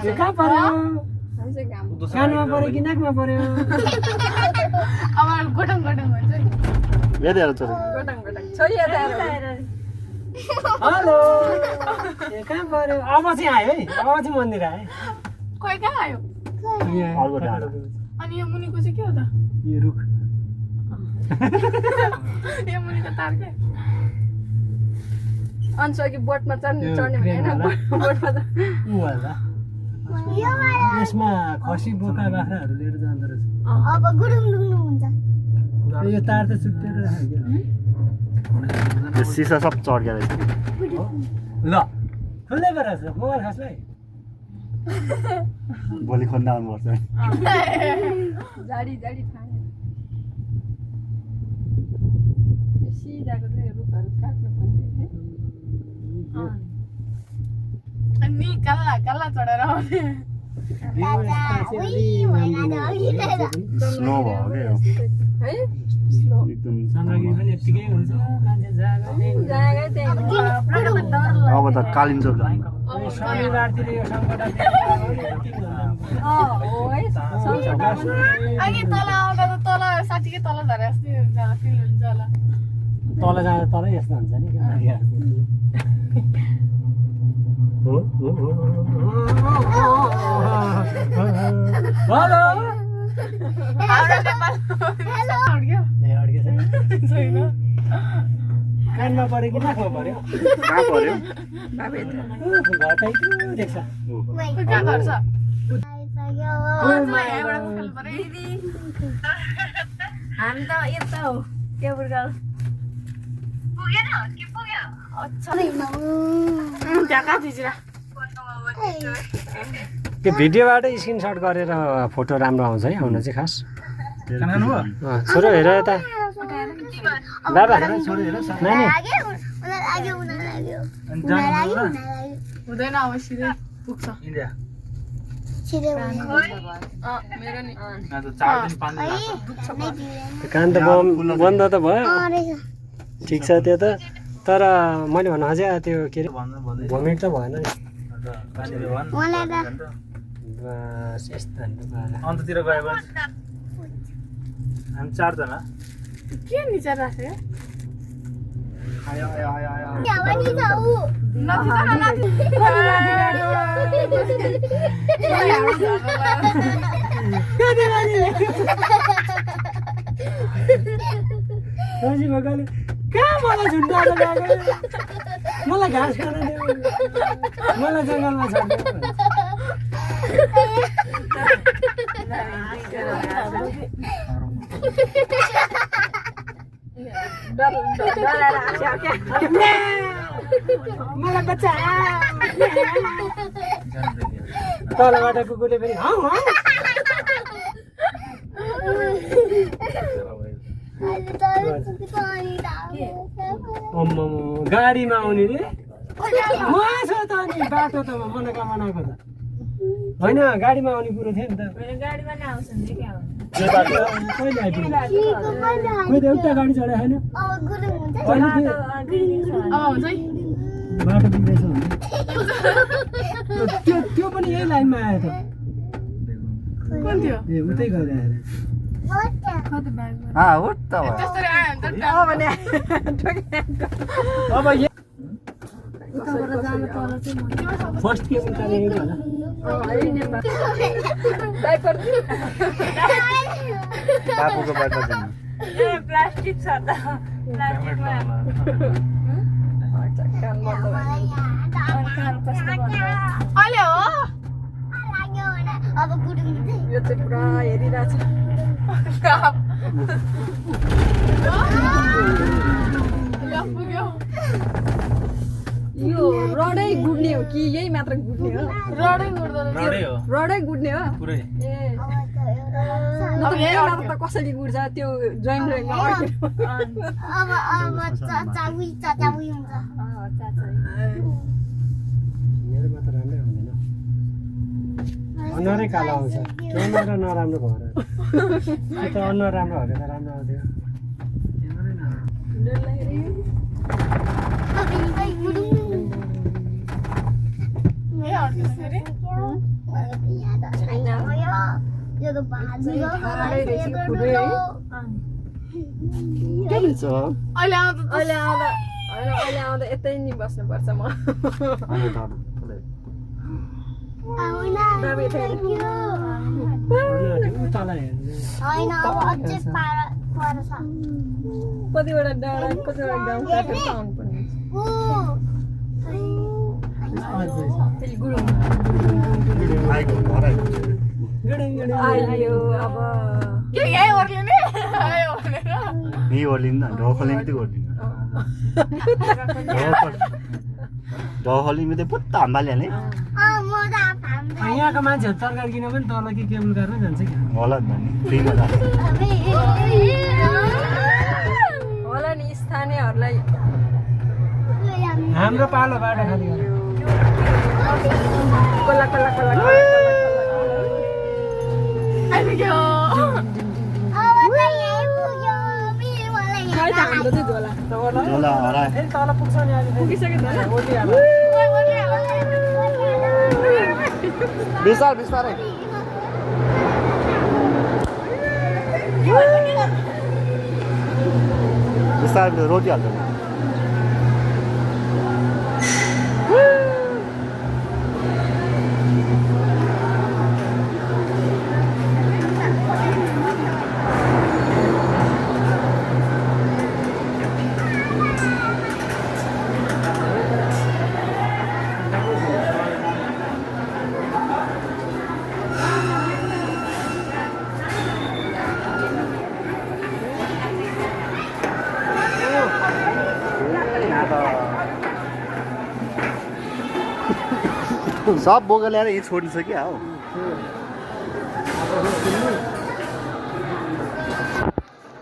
कहाँ पर्यो कानमा पर्यो कि नाकमा पर्यो हेलो कहाँ पर्यो अब चाहिँ आयो है अब चाहिँ मन्दिर आयो खोइ कहाँ आयो अनि यो मुनिको चाहिँ के हो त यो रुख यो मुनिको तार के अनसकी बोटमा चढ्ने होइन बोटमा त यसमा खसी बोका बाख्राहरू लिएर जाँदो रहेछ अब गुडुङ डुङ्नु हुन्छ यो तार त चुक्तेर राखेको यो सिसा सब चढ्या रहेछ ल खुल्दै परेछ मोबाइल खासलाई भोलि खोज्न आउनुपर्छ जाडी जाडी खाने सिधाको चाहिँ रुखहरू काट्नु पर्ने अनि कल्ला कल्ला चढेर आउने स्नो भयो क्या यो है एकदम चन्द्रगिरी पनि यत्तिकै हुन्छ मान्छे जागा त्यही अब त कालिम्चोक जानु शनिबारतिर यो सङ्कटातिर हो है अनि तल आउँदा त तल साँच्चीकै तल झरे जस्तै हुन्छ फिल हुन्छ होला तल जाँदा तलै यस्तो हुन्छ नि हेलो कानमा पर्यो कि नाकमा पर्यो कहाँ पर्यो घरकै देख्छ कहाँ गर्छ हामी त यता हो केबुलगाल त्यहाँ कहाँ थिचिरा त्यो भिडियोबाट स्क्रिनसट गरेर फोटो राम्रो आउँछ है आउन चाहिँ खास छोरो हेर यता बाबा छोरो हेर नानी हुँदैन अब सिधै पुग्छ मेरो नि कान त बन्द त भयो ठिक छ त्यो त तर मैले भन्नु अझै त्यो के अरे भोमिट त भएन नि बस यस्तो अन्ततिर गयो भने हामी चारजना के निचा राख्यो आयो आयो आयो आयो कहाँ मलाई झुन्डाएर गएको मलाई घाँस खान दियो मलाई जङ्गलमा छोडिदियो मलाई बच्चा तलबाट कुकुरले पनि गाडीमा आउने रे छ त अनि बाटो त मनोकामनाको त होइन गाडीमा आउने कुरो थियो नि त गाडीमा नै आउँछ नि के हो कहिले आइपुग्यो मैले एउटा गाडी चढाएको छैन बाटो बिग्रेछ त्यो पनि यही लाइनमा आयो त कुन थियो ए उतै गइरहेको अब फर्स्ट के होला बाबुको बाटो दिनु प्लास्टिक छ त प्लास्टिकमा अहिले हो अब गुडुङ यो चाहिँ पुरा हेरिरहेछ पुग्यो यो रडै गुड्ने हो कि यही मात्र गुड्ने हो रडै गुड्दो रडै गुड्ने हो पुरै ए यही मात्र त कसरी गुड्छ त्यो जोइन जोइनमा अब चाचाउई चाचाउई हुन्छ मेरोमा त राम्रै आउँदैन अनुहारै कालो आउँछ क्यामेरा नराम्रो भएर त्यो त अनुहार राम्रो भएको त राम्रो आउँथ्यो ठाडै रहेछ कि पुरै है के रहेछ अहिले आउँदा त अहिले आउँदा होइन अहिले आउँदा यतै नि बस्नुपर्छ म बाबु यतै तल हेर्नु होइन अब अझै पर छ कतिवटा डाँडा कतिवटा गाउँ काटेर आउनुपर्ने फेरि गुरुङ आएको घर आएको आइयो अब के यही ओर्लिने आयो भनेर यही ओर्लिनु न ढोखली मात्रै ओर्लिनु ढोखली मात्रै पुत्त हाम्बाले म त हाम्रो यहाँको मान्छेहरू तरकारी किन पनि तल के केबुल कारमै जान्छ कि होला नि फ्रीमा होला नि स्थानीयहरूलाई हाम्रो पालो बाटो खाली कल्ला कल्ला कल्ला आइपुग्यो अब त यही पुग्यो मलाई खै त हाम्रो चाहिँ झोला झोला हरायो फेरि तल पुग्छ नि अहिले पुगिसक्यो त ओर्लिहाल्यो बिस्तार बिस्तारै बिस्तारै रोटी हाल्छ सब बोका ल्याएर यहीँ छोडिसक्यो हो